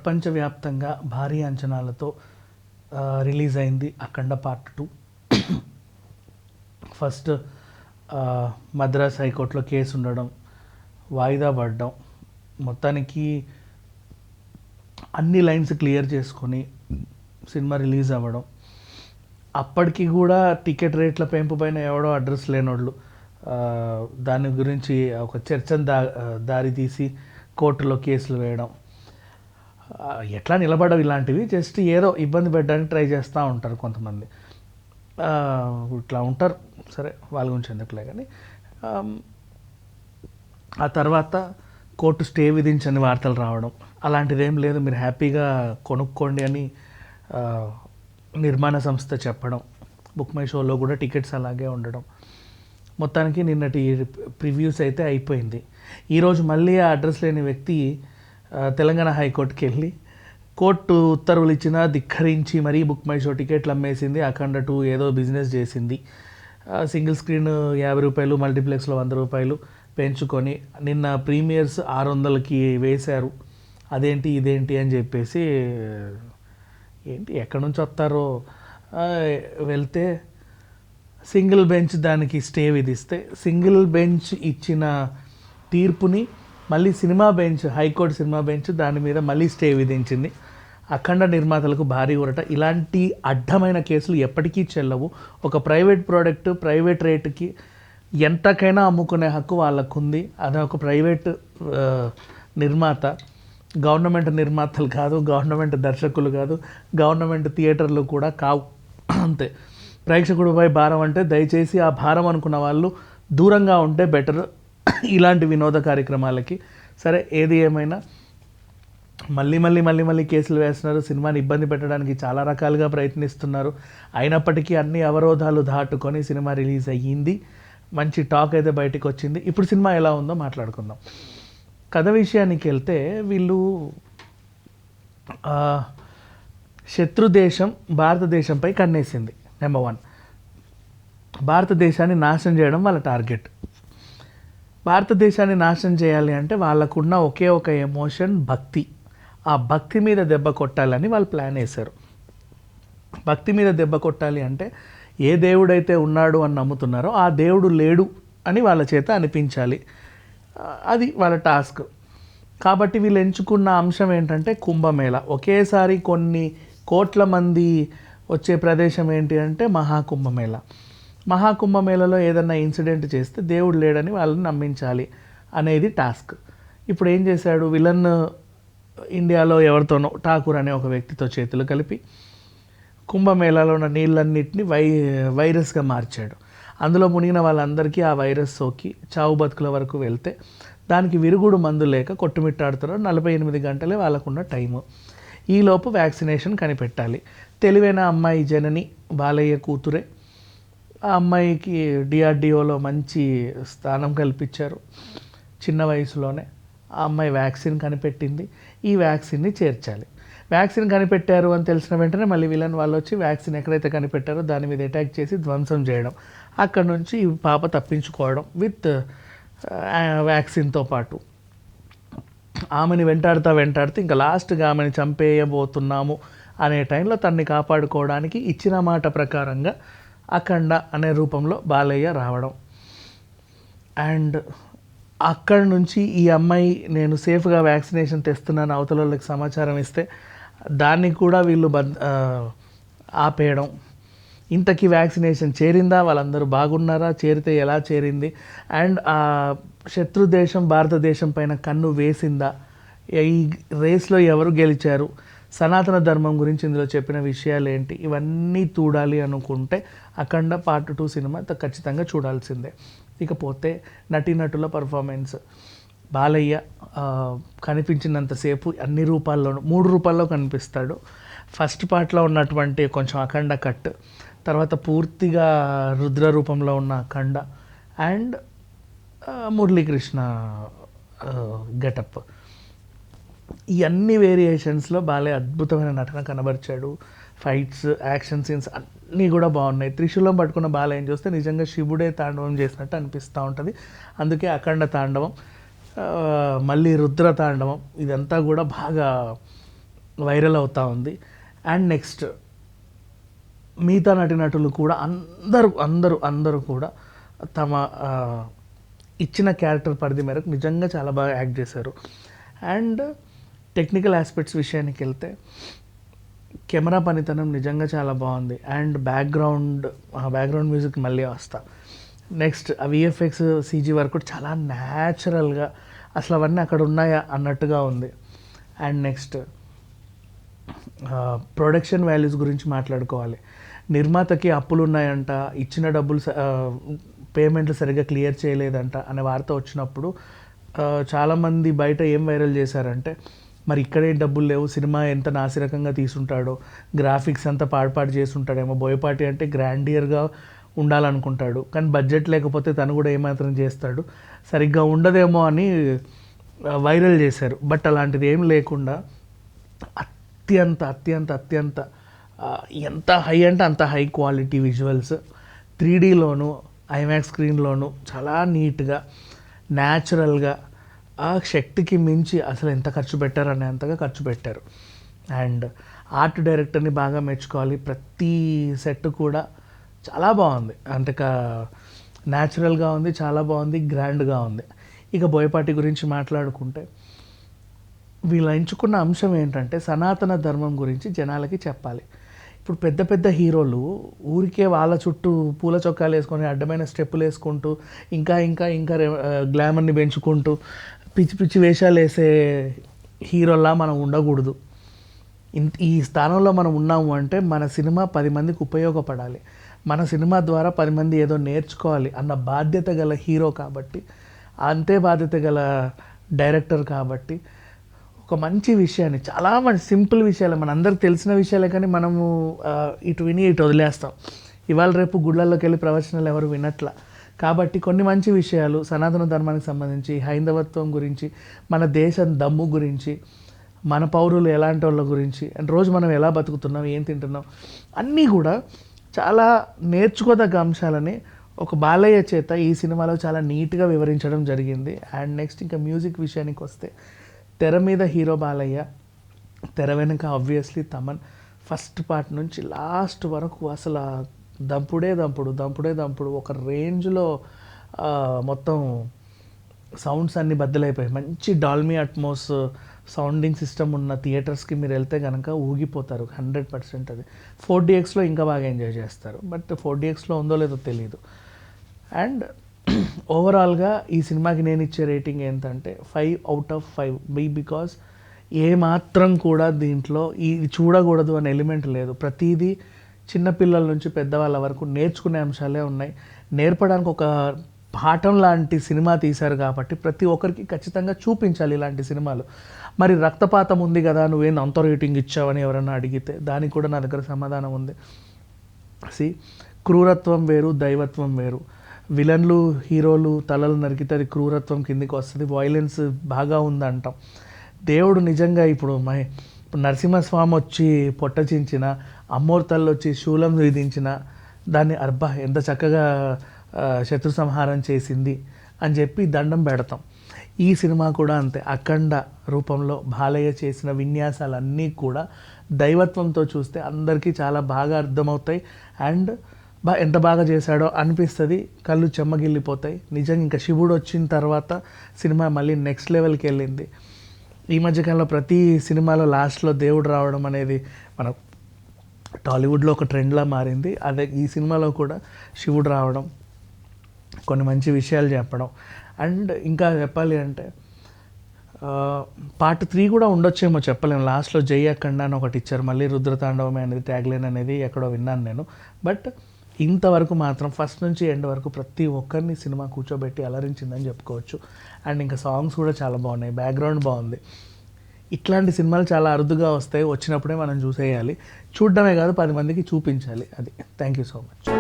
ప్రపంచవ్యాప్తంగా భారీ అంచనాలతో రిలీజ్ అయింది అఖండ పార్ట్ 2. ఫస్ట్ మద్రాస్ హైకోర్టులో కేసు ఉండడం, వాయిదా పడడం, మొత్తానికి అన్ని లైన్స్ క్లియర్ చేసుకొని సినిమా రిలీజ్ అవ్వడం. అప్పటికి కూడా టికెట్ రేట్ల పెంపు పైన ఎవడో అడ్రస్ లేనోళ్ళు దాని గురించి ఒక చర్చను దారి తీసి కోర్టులో కేసులు వేయడం. ఎట్లా నిలబడవు ఇలాంటివి, జస్ట్ ఏదో ఇబ్బంది పెట్టడానికి ట్రై చేస్తూ ఉంటారు కొంతమంది. ఇట్లా ఉంటారు, సరే వాళ్ళ గురించి ఎందుకులే. కానీ ఆ తర్వాత కోర్టు స్టే విధించని వార్తలు రావడం, అలాంటిదేం లేదు మీరు హ్యాపీగా కొనుక్కోండి అని నిర్మాణ సంస్థ చెప్పడం, బుక్ మై షోలో కూడా టికెట్స్ అలాగే ఉండడం. మొత్తానికి నిన్నటి ప్రివ్యూస్ అయితే అయిపోయింది. ఈరోజు మళ్ళీ ఆ అడ్రస్ లేని వ్యక్తి తెలంగాణ హైకోర్టుకి వెళ్ళి కోర్టు ఉత్తర్వులు ఇచ్చినా ధిక్కరించి మరీ బుక్ మై షో టికెట్లు అమ్మేసింది, అఖండ 2 ఏదో బిజినెస్ చేసింది, సింగిల్ స్క్రీన్ 50 రూపాయలు, మల్టీప్లెక్స్లో 100 రూపాయలు పెంచుకొని నిన్న ప్రీమియర్స్ 600కి వేశారు, అదేంటి ఇదేంటి అని చెప్పేసి ఏంటి ఎక్కడి నుంచి వస్తారో వెళ్తే సింగిల్ బెంచ్ దానికి స్టే విధిస్తే సింగిల్ బెంచ్ ఇచ్చిన తీర్పుని మళ్ళీ cinema bench, high court cinema bench దాని మీద మళ్ళీ స్టే విధించింది. అఖండ నిర్మాతలకు భారీ ఊరట. ఇలాంటి అడ్డమైన కేసులు ఎప్పటికీ చెల్లవు. ఒక ప్రైవేట్ ప్రోడక్ట్ ప్రైవేట్ రేటుకి ఎంతకైనా అమ్ముకునే హక్కు వాళ్ళకు ఉంది. అది ఒక ప్రైవేట్ నిర్మాత, గవర్నమెంట్ నిర్మాతలు కాదు, గవర్నమెంట్ దర్శకులు కాదు, గవర్నమెంట్ థియేటర్లు కూడా కావు. అంతే. ప్రేక్షకుడిపై భారం అంటే దయచేసి ఆ భారం అనుకున్న వాళ్ళు దూరంగా ఉంటే బెటర్ ఇలాంటి వినోద కార్యక్రమాలకి. సరే, ఏది ఏమైనా మళ్ళీ కేసులు వేస్తున్నారు, సినిమాని ఇబ్బంది పెట్టడానికి చాలా రకాలుగా ప్రయత్నిస్తున్నారు. అయినప్పటికీ అన్ని అవరోధాలు దాటుకొని సినిమా రిలీజ్ అయ్యింది. మంచి టాక్ అయితే బయటకు వచ్చింది. ఇప్పుడు సినిమా ఎలా ఉందో మాట్లాడుకుందాం. కథ విషయానికి వెళ్తే వీళ్ళు శత్రుదేశం భారతదేశంపై కన్నేసింది. నెంబర్ 1, భారతదేశాన్ని నాశనం చేయడం వాళ్ళ టార్గెట్. భారతదేశాన్ని నాశనం చేయాలి అంటే వాళ్ళకున్న ఒకే ఒక ఎమోషన్ భక్తి. ఆ భక్తి మీద దెబ్బ కొట్టాలని వాళ్ళు ప్లాన్ వేశారు. భక్తి మీద దెబ్బ కొట్టాలి అంటే ఏ దేవుడైతే ఉన్నాడు అని నమ్ముతున్నారో ఆ దేవుడు లేడు అని వాళ్ళ చేత అనిపించాలి. అది వాళ్ళ టాస్క్. కాబట్టి వీళ్ళు ఎంచుకున్న అంశం ఏంటంటే కుంభమేళ. ఒకేసారి కొన్ని కోట్ల మంది వచ్చే ప్రదేశం ఏంటి అంటే మహాకుంభమేళ. మహాకుంభమేళలో ఏదన్నా ఇన్సిడెంట్ చేస్తే దేవుడు లేడని వాళ్ళని నమ్మించాలి అనేది టాస్క్. ఇప్పుడు ఏం చేశాడు విలన్, ఇండియాలో ఎవరితోనో ఠాకూర్ అనే ఒక వ్యక్తితో చేతులు కలిపి కుంభమేళాలో ఉన్న నీళ్ళన్నింటినీ వైరస్గా మార్చాడు. అందులో మునిగిన వాళ్ళందరికీ ఆ వైరస్ సోకి చావు బతుకుల వరకు వెళ్తే దానికి విరుగుడు మందు లేక కొట్టుమిట్టాడుతున్నారు. 48 గంటలే వాళ్ళకున్న టైము. ఈలోపు వ్యాక్సినేషన్ కనిపెట్టాలి. తెలివైన అమ్మాయి జనని, బాలయ్య కూతురే. ఆ అమ్మాయికి డిఆర్డిఓలో మంచి స్థానం కల్పించారు. చిన్న వయసులోనే ఆ అమ్మాయి వ్యాక్సిన్ కనిపెట్టింది. ఈ వ్యాక్సిన్ని చేర్చాలి. వ్యాక్సిన్ కనిపెట్టారు అని తెలిసిన వెంటనే మళ్ళీ విలన్ వాళ్ళు వచ్చి వ్యాక్సిన్ ఎక్కడైతే కనిపెట్టారో దాని మీద అటాక్ చేసి ధ్వంసం చేయడం. అక్కడ నుంచి ఈ పాప తప్పించుకోవడం విత్ వ్యాక్సిన్తో పాటు. ఆమెని వెంటాడుతూ ఇంకా లాస్ట్గా ఆమెను చంపేయబోతున్నాము అనే టైంలో తన్ని కాపాడుకోవడానికి ఇచ్చిన మాట ప్రకారంగా అఖండ అనే రూపంలో బాలయ్య రావడం. అండ్ అక్కడి నుంచి ఈ అమ్మాయి నేను సేఫ్గా వ్యాక్సినేషన్ తెస్తున్నాను అవతల వాళ్ళకి సమాచారం ఇస్తే దాన్ని కూడా వీళ్ళు ఆపేయడం. ఇంతకీ వ్యాక్సినేషన్ చేరిందా, వాళ్ళందరూ బాగున్నారా, చేరితే ఎలా చేరింది, అండ్ ఆ శత్రు దేశం భారతదేశం పైన కన్ను వేసిందా, ఈ రేస్లో ఎవరు గెలిచారు, సనాతన ధర్మం గురించి ఇందులో చెప్పిన విషయాలు ఏంటి, ఇవన్నీ చూడాలి అనుకుంటే అఖండ పార్ట్ 2 సినిమా ఖచ్చితంగా చూడాల్సిందే. ఇకపోతే నటీనటుల పర్ఫార్మెన్స్. బాలయ్య కనిపించినంతసేపు అన్ని రూపాల్లోనూ 3 రూపాల్లో కనిపిస్తాడు. ఫస్ట్ పార్ట్లో ఉన్నటువంటి కొంచెం అఖండ కట్, తర్వాత పూర్తిగా రుద్ర రూపంలో ఉన్న అఖండ, అండ్ మురళీకృష్ణ గెటప్. ఈ అన్ని వేరియేషన్స్లో బాలయ్య అద్భుతమైన నటన కనబరిచాడు. ఫైట్స్, యాక్షన్ సీన్స్ అన్నీ కూడా బాగున్నాయి. త్రిశూలం పట్టుకున్న బాలయ్యని చూస్తే నిజంగా శివుడే తాండవం చేసినట్టు అనిపిస్తూ ఉంటుంది. అందుకే అఖండ తాండవం, మళ్ళీ రుద్ర తాండవం, ఇదంతా కూడా బాగా వైరల్ అవుతూ ఉంది. అండ్ నెక్స్ట్ మిగతా నటీనటులు కూడా అందరూ కూడా తమ ఇచ్చిన క్యారెక్టర్ పరిధి మేరకు నిజంగా చాలా బాగా యాక్ట్ చేశారు. అండ్ టెక్నికల్ ఆస్పెక్ట్స్ విషయానికి వెళ్తే కెమెరా పనితనం నిజంగా చాలా బాగుంది. అండ్ బ్యాక్గ్రౌండ్ మ్యూజిక్ మళ్ళీ వస్తా. నెక్స్ట్ ఆ విఎఫ్ఎక్స్ సీజీ వర్క్ కూడా చాలా న్యాచురల్గా అసలు అవన్నీ అక్కడ ఉన్నాయా అన్నట్టుగా ఉంది. అండ్ నెక్స్ట్ ప్రొడక్షన్ వాల్యూస్ గురించి మాట్లాడుకోవాలి. నిర్మాతకి అప్పులు ఉన్నాయంట, ఇచ్చిన డబ్బులు పేమెంట్లు సరిగ్గా క్లియర్ చేయలేదంట అనే వార్త వచ్చినప్పుడు చాలామంది బయట ఏం వైరల్ చేశారంటే, మరి ఇక్కడే డబ్బులు లేవు, సినిమా ఎంత నాసిరకంగా తీసుంటాడో, గ్రాఫిక్స్ అంతా పాడు చేస్తుంటాడేమో, బోయపాటి అంటే గ్రాండియర్గా ఉండాలనుకుంటాడు, కానీ బడ్జెట్ లేకపోతే తను కూడా ఏమాత్రం చేస్తాడు, సరిగ్గా ఉండదేమో అని వైరల్ చేశారు. బట్ అలాంటిది ఏం లేకుండా అత్యంత ఎంత హై అంటే అంత హై క్వాలిటీ విజువల్స్ 3Dలోను ఐమాక్స్ స్క్రీన్లోను చాలా నీట్గా న్యాచురల్గా ఆ శక్తికి మించి అసలు ఎంత ఖర్చు పెట్టారు అనేంతగా ఖర్చు పెట్టారు. అండ్ ఆర్ట్ డైరెక్టర్ని బాగా మెచ్చుకోవాలి. ప్రతి సెట్ కూడా చాలా బాగుంది, అంటే న్యాచురల్గా ఉంది, చాలా బాగుంది, గ్రాండ్గా ఉంది. ఇక బోయపాటి గురించి మాట్లాడుకుంటే వీళ్ళు ఎంచుకున్న అంశం ఏంటంటే సనాతన ధర్మం గురించి జనాలకి చెప్పాలి. ఇప్పుడు పెద్ద పెద్ద హీరోలు ఊరికే వాళ్ళ చుట్టూ పూల చొక్కాలు వేసుకొని అడ్డమైన స్టెప్పులు వేసుకుంటూ ఇంకా గ్లామర్ని పెంచుకుంటూ పిచ్చి వేషాలు వేసే హీరోలా మనం ఉండకూడదు. ఈ స్థానంలో మనం ఉన్నాము అంటే మన సినిమా 10 మందికి ఉపయోగపడాలి, మన సినిమా ద్వారా 10 మంది ఏదో నేర్చుకోవాలి అన్న బాధ్యత గల హీరో కాబట్టి, అంతే బాధ్యత గల డైరెక్టర్ కాబట్టి ఒక మంచి విషయాన్ని, చాలా మంచి సింపుల్ విషయాలు, మన అందరికి తెలిసిన విషయాలే, కానీ మనము ఇటు విని ఇటు వదిలేస్తాం. ఇవాళ రేపు గుళ్ళల్లోకి వెళ్ళి ప్రవచనాలు ఎవరు వినట్ల. కాబట్టి కొన్ని మంచి విషయాలు సనాతన ధర్మానికి సంబంధించి, హైందవత్వం గురించి, మన దేశం దమ్ము గురించి, మన పౌరులు ఎలాంటి వాళ్ళ గురించి, అండ్ రోజు మనం ఎలా బతుకుతున్నాం, ఏం తింటున్నాం, అన్నీ కూడా చాలా నేర్చుకోదగ్గ అంశాలని ఒక బాలయ్య చేత ఈ సినిమాలో చాలా నీట్గా వివరించడం జరిగింది. అండ్ నెక్స్ట్ ఇంకా మ్యూజిక్ విషయానికి వస్తే తెర మీద హీరో బాలయ్య, తెర వెనుక ఆబ్వియస్లీ తమన్. ఫస్ట్ పార్ట్ నుంచి లాస్ట్ వరకు అసలు దంపుడే ఒక రేంజ్లో మొత్తం సౌండ్స్ అన్నీ బద్దలైపోయాయి. మంచి డాల్మీ అట్మోస్ సౌండింగ్ సిస్టమ్ ఉన్న థియేటర్స్కి మీరు వెళ్తే కనుక ఊగిపోతారు 100%. అది 4DXలో ఇంకా బాగా ఎంజాయ్ చేస్తారు, బట్ 4DXలో ఉందో లేదో తెలియదు. అండ్ ఓవరాల్గా ఈ సినిమాకి నేను ఇచ్చే రేటింగ్ ఏంటంటే 5/5. బికాజ్ ఏమాత్రం కూడా దీంట్లో ఇది చూడకూడదు అనే ఎలిమెంట్ లేదు. ప్రతిదీ చిన్నపిల్లల నుంచి పెద్దవాళ్ళ వరకు నేర్చుకునే అంశాలే ఉన్నాయి. నేర్పడానికి ఒక పాఠం లాంటి సినిమా తీశారు కాబట్టి ప్రతి ఒక్కరికి ఖచ్చితంగా చూపించాలి ఇలాంటి సినిమాలు. మరి రక్తపాతం ఉంది కదా, నువ్వేం అంత రేటింగ్ ఇచ్చావని ఎవరన్నా అడిగితే దానికి కూడా నా దగ్గర సమాధానం ఉంది. క్రూరత్వం వేరు, దైవత్వం వేరు. విలన్లు హీరోలు తలలు నరికితే అది క్రూరత్వం కిందికి వస్తుంది, వైలెన్స్ బాగా ఉందంటాం. దేవుడు నిజంగా ఇప్పుడు నరసింహస్వామి వచ్చి పొట్ట చించిన, అమ్మోరు తల్లి వచ్చి శూలం విధించిన దాన్ని అర్బా ఎంత చక్కగా శత్రు సంహారం చేసింది అని చెప్పి దండం పెడతాం. ఈ సినిమా కూడా అంతే, అఖండ రూపంలో బాలయ్య చేసిన విన్యాసాలన్నీ కూడా దైవత్వంతో చూస్తే అందరికీ చాలా బాగా అర్థమవుతాయి. అండ్ ఎంత బాగా చేశాడో అనిపిస్తుంది, కళ్ళు చెమ్మగిల్లిపోతాయి. నిజంగా ఇంకా శివుడు వచ్చిన తర్వాత సినిమా మళ్ళీ నెక్స్ట్ లెవెల్కి వెళ్ళింది. ఈ మధ్యకాలంలో ప్రతి సినిమాలో లాస్ట్లో దేవుడు రావడం అనేది మన టాలీవుడ్లో ఒక ట్రెండ్లా మారింది. అదే ఈ సినిమాలో కూడా శివుడు రావడం, కొన్ని మంచి విషయాలు చెప్పడం. అండ్ ఇంకా చెప్పాలి అంటే పార్ట్ 3 కూడా ఉండొచ్చేమో చెప్పలేము. లాస్ట్లో జై అఖండ అని ఒకటి ఇచ్చారు, మళ్ళీ రుద్రతాండవమే అనేది ట్యాగ్లైన్ అనేది ఎక్కడో విన్నాను నేను. బట్ ఇంతవరకు మాత్రం ఫస్ట్ నుంచి ఎండ్ వరకు ప్రతి ఒక్కరిని సినిమా కూర్చోబెట్టి అలరించిందని చెప్పుకోవచ్చు. అండ్ ఇంకా సాంగ్స్ కూడా చాలా బాగున్నాయి, బ్యాక్గ్రౌండ్ బాగుంది. ఇట్లాంటి సినిమాలు చాలా అరుదుగా వస్తాయి, వచ్చినప్పుడే మనం చూసేయాలి. చూడడమే కాదు 10 మందికి చూపించాలి. అది. Thank you so much.